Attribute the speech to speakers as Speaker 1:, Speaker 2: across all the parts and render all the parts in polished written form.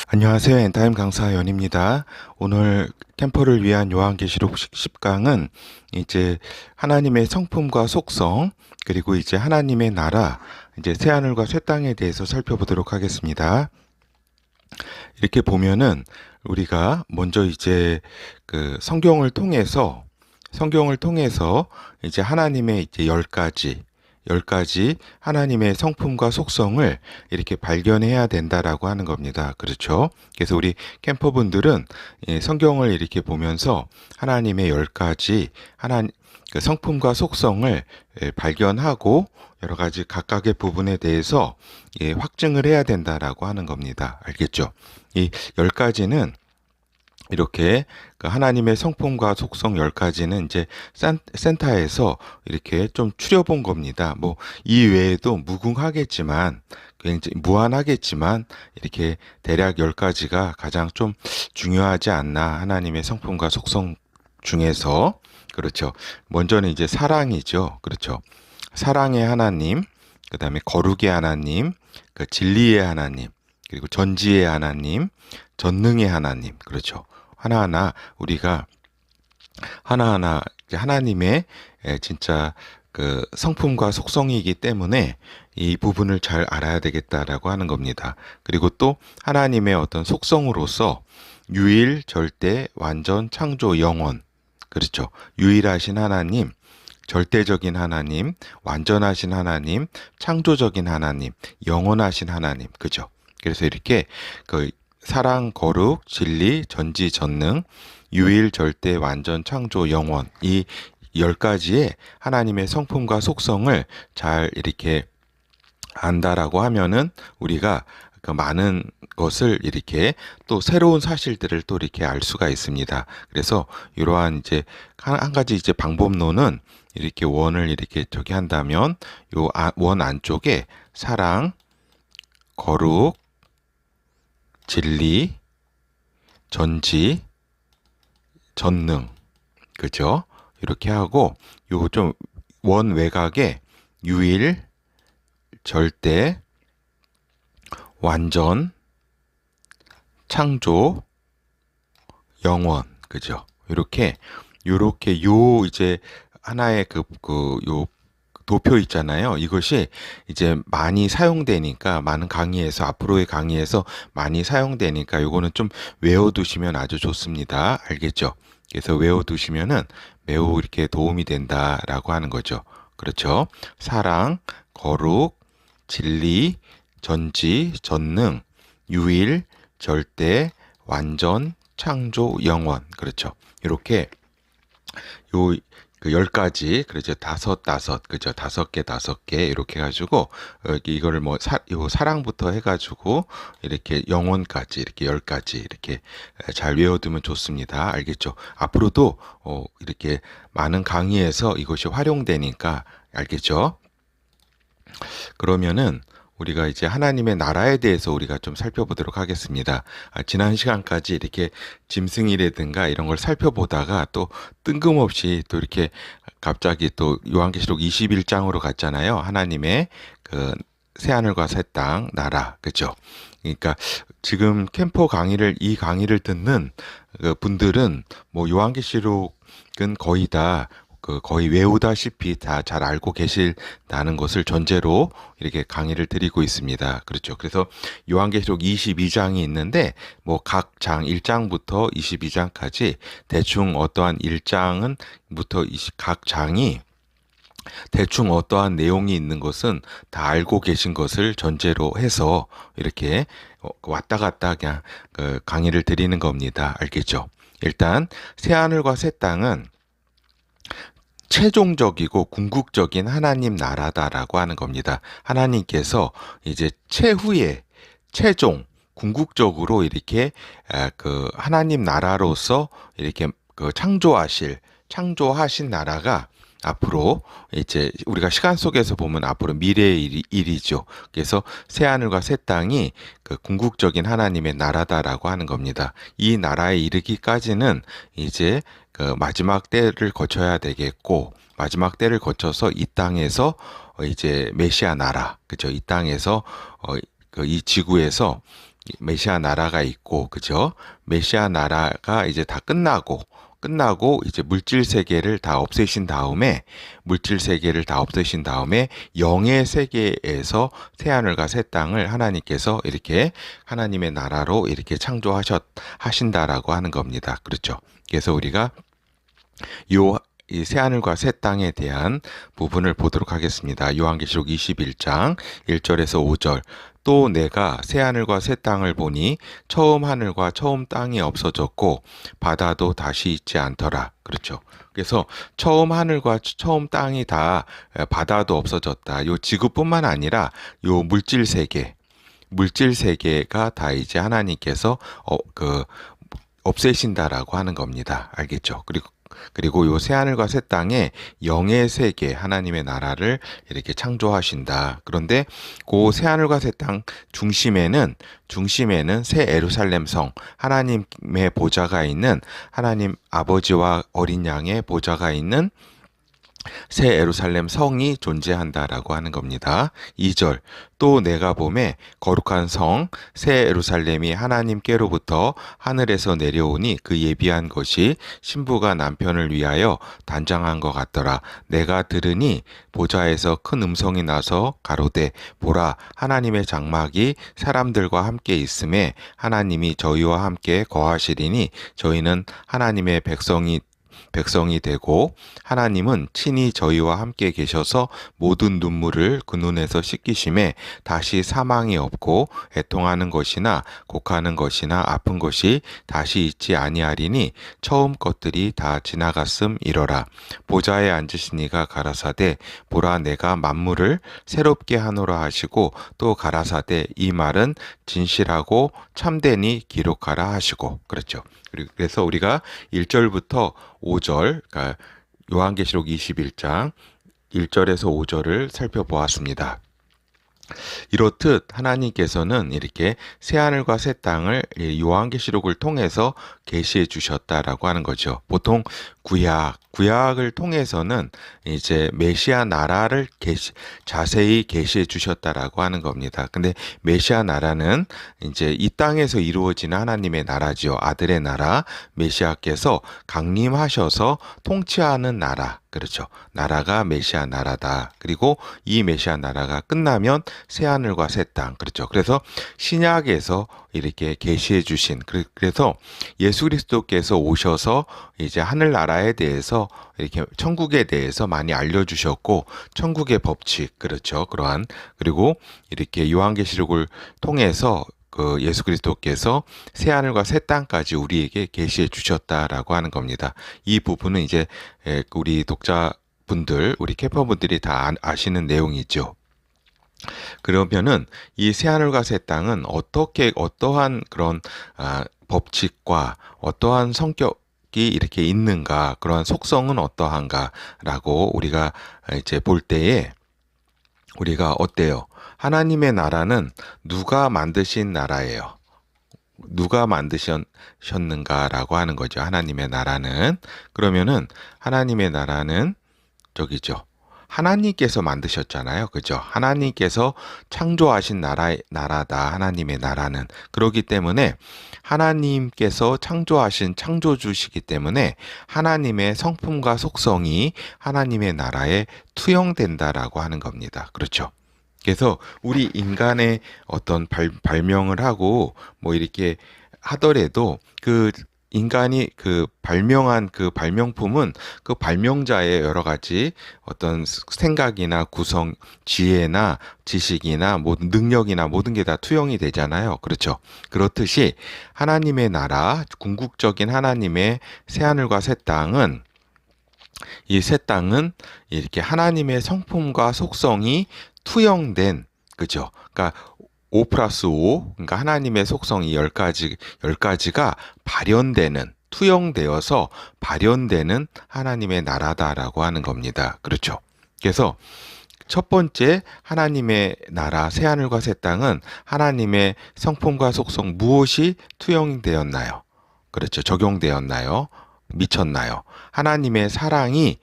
Speaker 1: 안녕하세요. 엔타임 강사 연입니다. 오늘 캠퍼를 위한 요한계시록 10강은 이제 하나님의 성품과 속성, 그리고 이제 하나님의 나라, 이제 새하늘과 새 땅에 대해서 살펴보도록 하겠습니다. 이렇게 보면은 우리가 먼저 이제 그 성경을 통해서 이제 하나님의 이제 10가지 하나님의 성품과 속성을 이렇게 발견해야 된다라고 하는 겁니다. 그렇죠? 그래서 우리 캠퍼분들은 성경을 이렇게 보면서 하나님의 10가지 그 성품과 속성을 발견하고 여러 가지 각각의 부분에 대해서 확증을 해야 된다라고 하는 겁니다. 알겠죠? 이 10가지는 이렇게 그 하나님의 성품과 속성 10가지는 이제 센터에서 이렇게 좀 추려본 겁니다. 뭐 이 외에도 무궁하겠지만 굉장히 무한하겠지만 이렇게 대략 10가지가 가장 좀 중요하지 않나, 하나님의 성품과 속성 중에서. 그렇죠. 먼저는 이제 사랑이죠. 그렇죠. 사랑의 하나님, 그 다음에 거룩의 하나님, 그 진리의 하나님, 그리고 전지의 하나님, 전능의 하나님. 그렇죠. 하나하나 우리가 하나하나 하나님의 진짜 그 성품과 속성이기 때문에 이 부분을 잘 알아야 되겠다라고 하는 겁니다. 그리고 또 하나님의 어떤 속성으로서 유일, 절대, 완전, 창조, 영원. 그렇죠. 유일하신 하나님, 절대적인 하나님, 완전하신 하나님, 창조적인 하나님, 영원하신 하나님. 그죠? 그래서 이렇게 그 사랑, 거룩, 진리, 전지, 전능, 유일, 절대, 완전, 창조, 영원, 이 10가지의 하나님의 성품과 속성을 잘 이렇게 안다라고 하면은 우리가 그 많은 것을 이렇게 또 새로운 사실들을 또 이렇게 알 수가 있습니다. 그래서 이러한 이제 한 가지 이제 방법론은 이렇게 원을 이렇게 저기 한다면 요 원 안쪽에 사랑, 거룩, 진리, 전지, 전능, 그죠? 이렇게 하고 요 좀 원 외곽에 유일, 절대, 완전, 창조, 영원, 그죠? 요렇게 요 이제 하나의 요 도표 있잖아요. 이것이 이제 많이 사용되니까, 많은 강의에서, 앞으로의 강의에서 많이 사용되니까 요거는 좀 외워두시면 아주 좋습니다. 알겠죠? 그래서 외워두시면은 매우 이렇게 도움이 된다라고 하는 거죠. 그렇죠? 사랑, 거룩, 진리, 전지, 전능, 유일, 절대, 완전, 창조, 영원. 그렇죠? 이렇게 요 그 10가지, 그렇죠. 다섯, 그죠. 5개, 이렇게 해가지고, 이거를 뭐, 요 사랑부터 해가지고, 이렇게 영원까지, 이렇게 10가지, 이렇게 잘 외워두면 좋습니다. 알겠죠? 앞으로도, 이렇게 많은 강의에서 이것이 활용되니까, 알겠죠? 그러면은, 우리가 이제 하나님의 나라에 대해서 우리가 좀 살펴보도록 하겠습니다. 지난 시간까지 이렇게 짐승이라든가 이런 걸 살펴보다가 또 뜬금없이 또 이렇게 갑자기 또 요한계시록 21장으로 갔잖아요. 하나님의 그 새하늘과 새 땅 나라. 그죠? 그러니까 지금 이 강의를 듣는 그 분들은 뭐 요한계시록은 거의 다 거의 외우다시피 다 잘 알고 계신다는 것을 전제로 이렇게 강의를 드리고 있습니다. 그렇죠. 그래서 요한계시록 22장이 있는데 뭐 각 장 1장부터 22장까지 대충 어떠한 1장은부터 각 장이 대충 어떠한 내용이 있는 것은 다 알고 계신 것을 전제로 해서 이렇게 왔다 갔다 그냥 강의를 드리는 겁니다. 알겠죠? 일단 새하늘과 새 땅은 최종적이고 궁극적인 하나님 나라다라고 하는 겁니다. 하나님께서 이제 최후의 최종 궁극적으로 이렇게 그 하나님 나라로서 이렇게 창조하신 나라가 앞으로 이제 우리가 시간 속에서 보면 앞으로 미래의 일이죠. 그래서 새 하늘과 새 땅이 그 궁극적인 하나님의 나라다라고 하는 겁니다. 이 나라에 이르기까지는 이제 그 마지막 때를 거쳐야 되겠고, 마지막 때를 거쳐서 이 땅에서 이제 메시아 나라, 그죠? 이 땅에서 이 지구에서 메시아 나라가 있고, 그죠? 메시아 나라가 이제 다 끝나고 이제 물질 세계를 다 없애신 다음에 영의 세계에서 새 하늘과 새 땅을 하나님께서 이렇게 하나님의 나라로 이렇게 하신다라고 하는 겁니다. 그렇죠? 그래서 우리가 이 새하늘과 새 땅에 대한 부분을 보도록 하겠습니다. 요한계시록 21장 1절에서 5절. 또 내가 새하늘과 새 땅을 보니 처음 하늘과 처음 땅이 없어졌고 바다도 다시 있지 않더라. 그렇죠. 그래서 처음 하늘과 처음 땅이 다 바다도 없어졌다. 요 지구뿐만 아니라 요 물질 세계가 다 이제 하나님께서 없애신다라고 하는 겁니다. 알겠죠? 그리고 요 새하늘과 새 땅에 영의 세계 하나님의 나라를 이렇게 창조하신다. 그런데 그 새하늘과 새 땅 중심에는 새 예루살렘 성 하나님의 보좌가 있는 하나님 아버지와 어린 양의 보좌가 있는 새 예루살렘 성이 존재한다라고 하는 겁니다. 2절. 또 내가 보매 거룩한 성 새 예루살렘이 하나님께로부터 하늘에서 내려오니 그 예비한 것이 신부가 남편을 위하여 단장한 것 같더라. 내가 들으니 보좌에서 큰 음성이 나서 가로되 보라 하나님의 장막이 사람들과 함께 있음에 하나님이 저희와 함께 거하시리니 저희는 하나님의 백성이 되고 하나님은 친히 저희와 함께 계셔서 모든 눈물을 그 눈에서 씻기심에 다시 사망이 없고 애통하는 것이나 곡하는 것이나 아픈 것이 다시 있지 아니하리니 처음 것들이 다 지나갔음 이러라. 보좌에 앉으시니가 가라사대 보라 내가 만물을 새롭게 하노라 하시고 또 가라사대 이 말은 진실하고 참되니 기록하라 하시고. 그렇죠. 그래서 우리가 1절부터 5절, 그러니까 요한계시록 21장 1절에서 5절을 살펴보았습니다. 이렇듯 하나님께서는 이렇게 새하늘과 새 땅을 요한계시록을 통해서 계시해 주셨다라고 하는 거죠. 보통 구약을 통해서는 이제 메시아 나라를 자세히 계시해 주셨다라고 하는 겁니다. 근데 메시아 나라는 이제 이 땅에서 이루어지는 하나님의 나라지요. 아들의 나라, 메시아께서 강림하셔서 통치하는 나라. 그렇죠. 나라가 메시아 나라다. 그리고 이 메시아 나라가 끝나면 새하늘과 새 땅. 그렇죠. 그래서 신약에서 이렇게 계시해 주신 그래서 예수 그리스도께서 오셔서 이제 하늘나라에 대해서 이렇게 천국에 대해서 많이 알려주셨고 천국의 법칙 그렇죠. 그리고 이렇게 요한계시록을 통해서 예수 그리스도께서 새하늘과 새 땅까지 우리에게 계시해 주셨다라고 하는 겁니다. 이 부분은 이제 우리 독자분들, 우리 캠퍼분들이 다 아시는 내용이죠. 그러면은 이 새하늘과 새 땅은 어떠한 그런 법칙과 어떠한 성격이 이렇게 있는가, 그러한 속성은 어떠한가라고 우리가 이제 볼 때에 우리가 어때요? 하나님의 나라는 누가 만드신 나라예요? 누가 만드셨는가라고 하는 거죠. 하나님의 나라는. 그러면은 하나님의 나라는 저기죠. 하나님께서 만드셨잖아요. 그죠? 하나님께서 창조하신 나라다. 하나님의 나라는. 그렇기 때문에 하나님께서 창조하신 창조주시기 때문에 하나님의 성품과 속성이 하나님의 나라에 투영된다라고 하는 겁니다. 그렇죠? 그래서 우리 인간의 어떤 발명을 하고 뭐 이렇게 하더라도 그 인간이 발명한 그 발명품은 그 발명자의 여러 가지 어떤 생각이나 구성, 지혜나 지식이나 모든 능력이나 모든 게 다 투영이 되잖아요. 그렇죠. 그렇듯이 하나님의 나라, 궁극적인 하나님의 새하늘과 새 땅은 이 새 땅은 이렇게 하나님의 성품과 속성이 투영된, 그죠? 그러니까 5+5, 그러니까 하나님의 속성이 10가지가 투영되어서 발현되는 하나님의 나라다라고 하는 겁니다. 그렇죠. 그래서 첫 번째 하나님의 나라, 새하늘과 새 땅은 하나님의 성품과 속성 무엇이 투영되었나요? 그렇죠. 적용되었나요? 미쳤나요? 하나님의 사랑이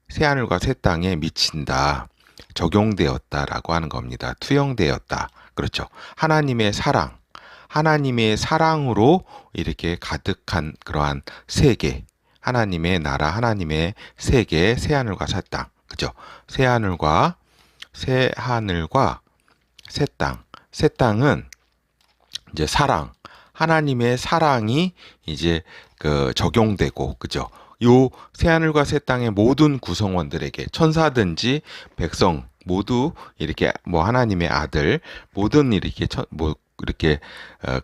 Speaker 1: 새하늘과 새 땅에 미친다. 적용되었다라고 하는 겁니다. 투영되었다. 그렇죠. 하나님의 사랑, 하나님의 사랑으로 이렇게 가득한 그러한 세계, 하나님의 나라, 하나님의 세계, 새하늘과 새 땅, 그죠? 새하늘과 새하늘과 새 땅, 새 땅은 이제 사랑, 하나님의 사랑이 이제 그 적용되고, 그죠? 요 새하늘과 새 땅의 모든 구성원들에게 천사든지 백성 모두 이렇게 뭐 하나님의 아들 모든 이렇게 뭐 이렇게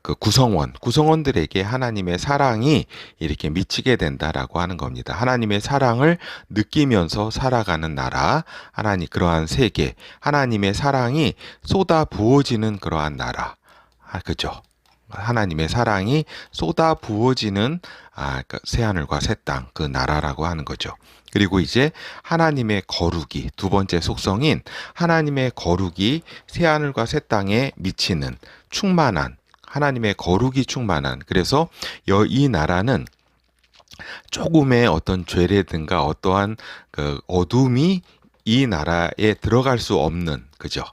Speaker 1: 그 구성원들에게 하나님의 사랑이 이렇게 미치게 된다라고 하는 겁니다. 하나님의 사랑을 느끼면서 살아가는 나라, 하나님 그러한 세계, 하나님의 사랑이 쏟아 부어지는 그러한 나라, 그죠? 하나님의 사랑이 쏟아 부어지는 그 새하늘과 새 땅, 그 나라라고 하는 거죠. 그리고 이제 하나님의 거룩이, 두 번째 속성인 하나님의 거룩이 새하늘과 새 땅에 미치는 충만한, 하나님의 거룩이 충만한, 그래서 이 나라는 조금의 어떤 죄라든가 어떠한 그 어둠이 이 나라에 들어갈 수 없는, 그죠?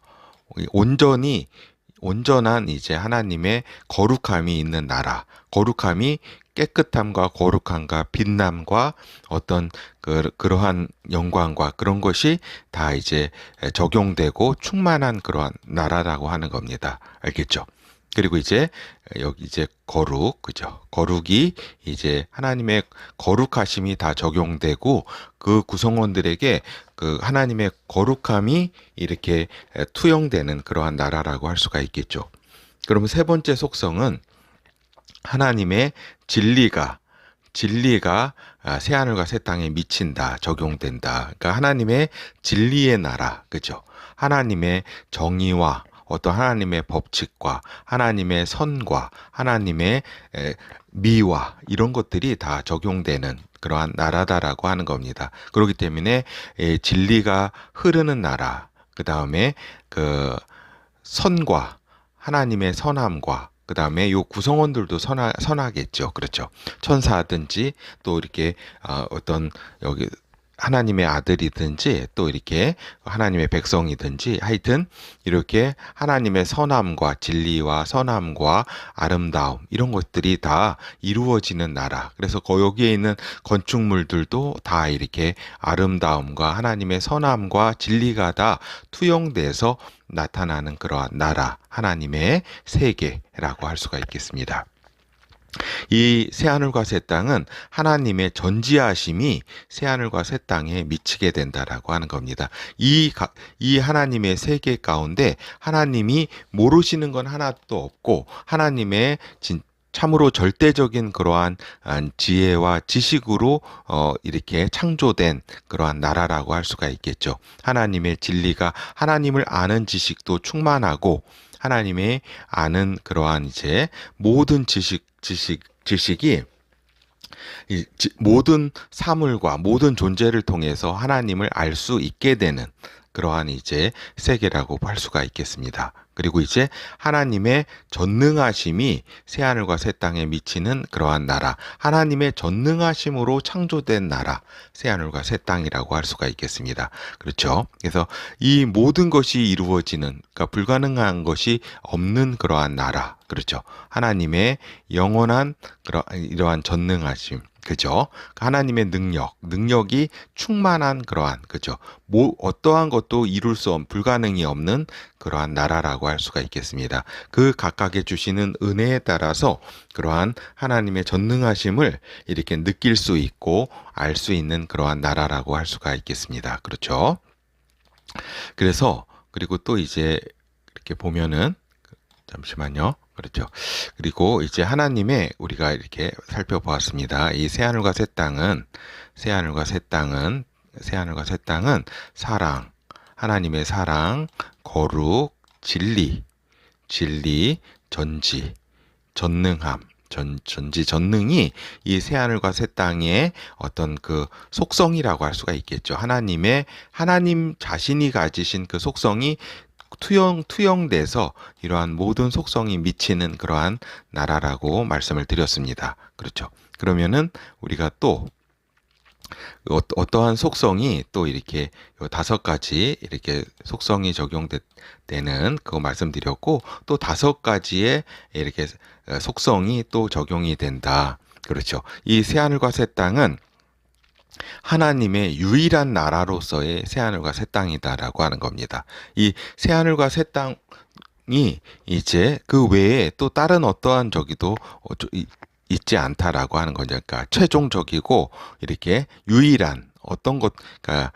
Speaker 1: 온전한 이제 하나님의 거룩함이 있는 나라, 거룩함이 깨끗함과 거룩함과 빛남과 어떤 그러한 영광과 그런 것이 다 이제 적용되고 충만한 그러한 나라라고 하는 겁니다. 알겠죠? 그리고 이제 여기 이제 거룩, 그죠? 거룩이 이제 하나님의 거룩하심이 다 적용되고 그 구성원들에게 그 하나님의 거룩함이 이렇게 투영되는 그러한 나라라고 할 수가 있겠죠. 그러면 세 번째 속성은 하나님의 진리가 새하늘과 새 땅에 미친다, 적용된다. 그러니까 하나님의 진리의 나라, 그죠? 하나님의 정의와 어떤 하나님의 법칙과 하나님의 선과 하나님의 미와 이런 것들이 다 적용되는 그러한 나라다라고 하는 겁니다. 그렇기 때문에 진리가 흐르는 나라, 그 다음에 그 선과 하나님의 선함과 그 다음에 요 구성원들도 선하겠죠. 그렇죠. 천사든지 또 이렇게 어떤 여기 하나님의 아들이든지 또 이렇게 하나님의 백성이든지 하여튼 이렇게 하나님의 선함과 진리와 선함과 아름다움 이런 것들이 다 이루어지는 나라. 그래서 여기에 있는 건축물들도 다 이렇게 아름다움과 하나님의 선함과 진리가 다 투영돼서 나타나는 그러한 나라, 하나님의 세계라고 할 수가 있겠습니다. 이 새하늘과 새 땅은 하나님의 전지하심이 새하늘과 새 땅에 미치게 된다라고 하는 겁니다. 이 하나님의 세계 가운데 하나님이 모르시는 건 하나도 없고 하나님의 참으로 절대적인 그러한 지혜와 지식으로 이렇게 창조된 그러한 나라라고 할 수가 있겠죠. 하나님의 진리가 하나님을 아는 지식도 충만하고 하나님의 아는 그러한 이제 모든 지식이 모든 사물과 모든 존재를 통해서 하나님을 알 수 있게 되는 그러한 이제 세계라고 할 수가 있겠습니다. 그리고 이제 하나님의 전능하심이 새하늘과 새 땅에 미치는 그러한 나라, 하나님의 전능하심으로 창조된 나라, 새하늘과 새 땅이라고 할 수가 있겠습니다. 그렇죠? 그래서 이 모든 것이 이루어지는, 그러니까 불가능한 것이 없는 그러한 나라, 그렇죠? 하나님의 영원한 이러한 전능하심, 그죠? 하나님의 능력이 충만한 그러한, 그죠? 어떠한 것도 이룰 수 없는, 불가능이 없는 그러한 나라라고 할 수가 있겠습니다. 그 각각에 주시는 은혜에 따라서 그러한 하나님의 전능하심을 이렇게 느낄 수 있고 알 수 있는 그러한 나라라고 할 수가 있겠습니다. 그렇죠? 그래서 그리고 또 이제 이렇게 보면은 잠시만요. 그렇죠. 그리고 이제 하나님의 우리가 이렇게 살펴보았습니다. 이 새하늘과 새 땅은 사랑, 하나님의 사랑, 거룩, 진리, 전능함, 전능이 이 새하늘과 새 땅의 어떤 그 속성이라고 할 수가 있겠죠. 하나님 자신이 가지신 그 속성이 투영돼서 이러한 모든 속성이 미치는 그러한 나라라고 말씀을 드렸습니다. 그렇죠. 그러면은 우리가 또 어떠한 속성이 또 이렇게 요 5가지 이렇게 속성이 적용되는 그거 말씀드렸고, 또 5가지의 이렇게 속성이 또 적용이 된다. 그렇죠. 이 새하늘과 새 땅은 하나님의 유일한 나라로서의 새하늘과 새 땅이다라고 하는 겁니다. 이 새하늘과 새 땅이 이제 그 외에 또 다른 어떠한 저기도 있지 않다라고 하는 거죠. 그러니까 최종적이고 이렇게 유일한 어떤 것, 그러니까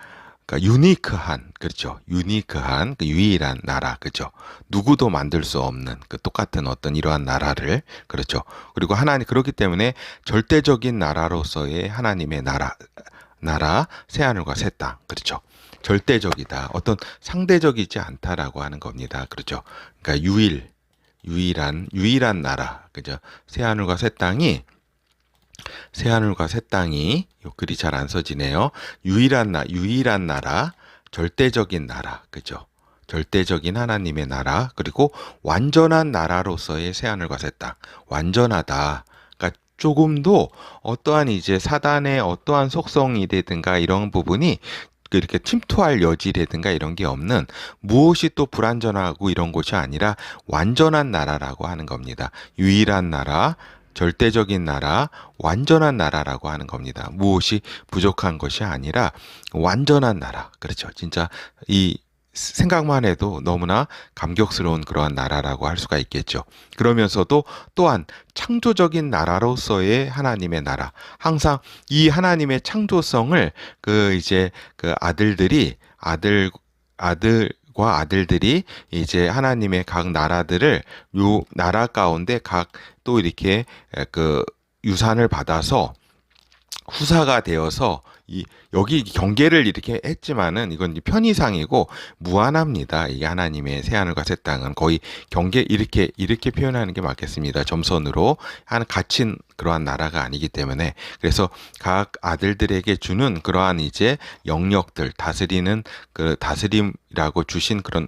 Speaker 1: 유니크한, 그렇죠. 유니크한 그 유일한 나라, 그죠. 누구도 만들 수 없는 그 똑같은 어떤 이러한 나라를, 그렇죠. 그리고 하나님, 그렇기 때문에 절대적인 나라로서의 하나님의 나라 새하늘과 새 땅, 그렇죠. 절대적이다. 어떤 상대적이지 않다라고 하는 겁니다. 그렇죠. 그러니까 유일한 나라, 그죠. 새하늘과 새 땅이 요 글이 잘 안 써지네요. 유일한 나라, 절대적인 나라, 그죠. 절대적인 하나님의 나라, 그리고 완전한 나라로서의 새하늘과 새 땅, 완전하다. 그러니까 조금도 어떠한 이제 사단의 어떠한 속성이라든가 이런 부분이 이렇게 침투할 여지라든가 이런 게 없는, 무엇이 또 불완전하고 이런 곳이 아니라 완전한 나라라고 하는 겁니다. 유일한 나라, 절대적인 나라, 완전한 나라라고 하는 겁니다. 무엇이 부족한 것이 아니라 완전한 나라. 그렇죠. 진짜 이 생각만 해도 너무나 감격스러운 그러한 나라라고 할 수가 있겠죠. 그러면서도 또한 창조적인 나라로서의 하나님의 나라. 항상 이 하나님의 창조성을 이제 아들과 아들들이 이제 하나님의 각 나라들을 요 나라 가운데 각 또 이렇게 유산을 받아서 후사가 되어서 여기 경계를 이렇게 했지만은 이건 편의상이고 무한합니다. 이게 하나님의 새하늘과 새 땅은 거의 경계 이렇게 표현하는 게 맞겠습니다. 점선으로 갇힌 그러한 나라가 아니기 때문에, 그래서 각 아들들에게 주는 그러한 이제 영역들, 다스림이라고 주신 그런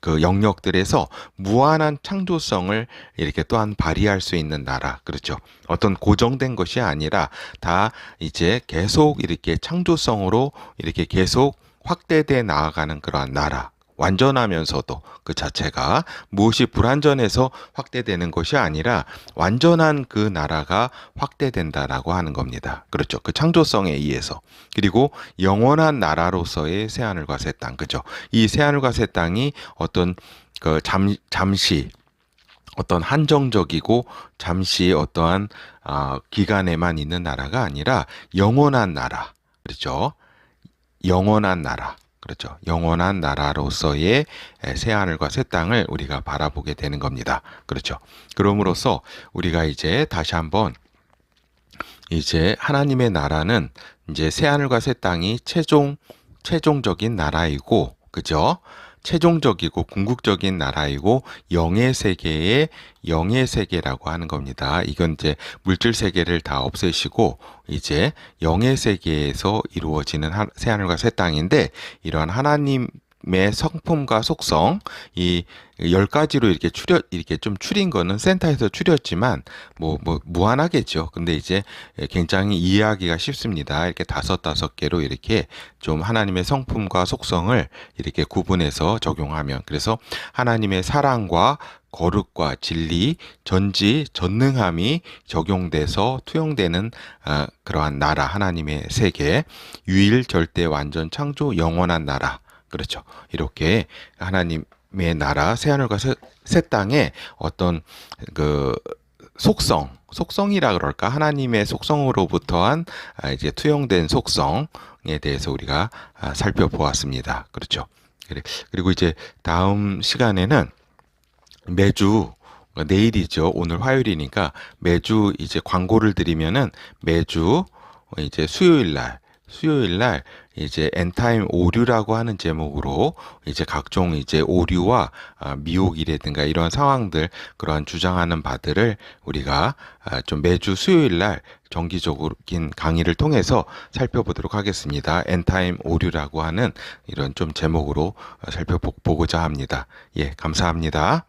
Speaker 1: 그 영역들에서 무한한 창조성을 이렇게 또한 발휘할 수 있는 나라, 그렇죠. 어떤 고정된 것이 아니라 다 이제 계속 이렇게 창조성으로 이렇게 계속 확대돼 나아가는 그러한 나라. 완전하면서도 그 자체가 무엇이 불완전해서 확대되는 것이 아니라 완전한 그 나라가 확대된다라고 하는 겁니다. 그렇죠. 그 창조성에 의해서. 그리고 영원한 나라로서의 새하늘과 새 땅, 그죠. 이 새하늘과 새 땅이 어떤 잠시 어떤 한정적이고 잠시 어떠한 기간에만 있는 나라가 아니라 영원한 나라, 그렇죠. 영원한 나라, 그렇죠. 영원한 나라로서의 새하늘과 새 땅을 우리가 바라보게 되는 겁니다. 그렇죠. 그럼으로써 우리가 이제 다시 한번 이제 하나님의 나라는 이제 새하늘과 새 땅이 최종적인 나라이고, 그죠? 최종적이고 궁극적인 나라이고 영의 세계라고 하는 겁니다. 이건 이제 물질 세계를 다 없애시고 이제 영의 세계에서 이루어지는 새하늘과 새 땅인데, 이러한 하나님의 성품과 속성, 이 10가지로 이렇게 좀 추린 거는 센터에서 추렸지만 무한하겠죠. 근데 이제 굉장히 이해하기가 쉽습니다. 이렇게 5개로 이렇게 좀 하나님의 성품과 속성을 이렇게 구분해서 적용하면, 그래서 하나님의 사랑과 거룩과 진리, 전능함이 적용돼서 투영되는 그러한 나라, 하나님의 세계, 유일, 절대, 완전, 창조, 영원한 나라. 그렇죠. 이렇게 하나님의 나라, 새하늘과 새 땅의 어떤 그 속성이라 그럴까? 하나님의 속성으로부터한 이제 투영된 속성에 대해서 우리가 살펴보았습니다. 그렇죠. 그리고 이제 다음 시간에는 매주, 내일이죠. 오늘 화요일이니까 매주 이제 광고를 드리면은 매주 이제 수요일 날 이제 엔타임 오류라고 하는 제목으로 이제 각종 이제 오류와 미혹이라든가 이런 상황들, 그러한 주장하는 바들을 우리가 좀 매주 수요일 날 정기적인 강의를 통해서 살펴보도록 하겠습니다. 엔타임 오류라고 하는 이런 좀 제목으로 살펴보고자 합니다. 예, 감사합니다.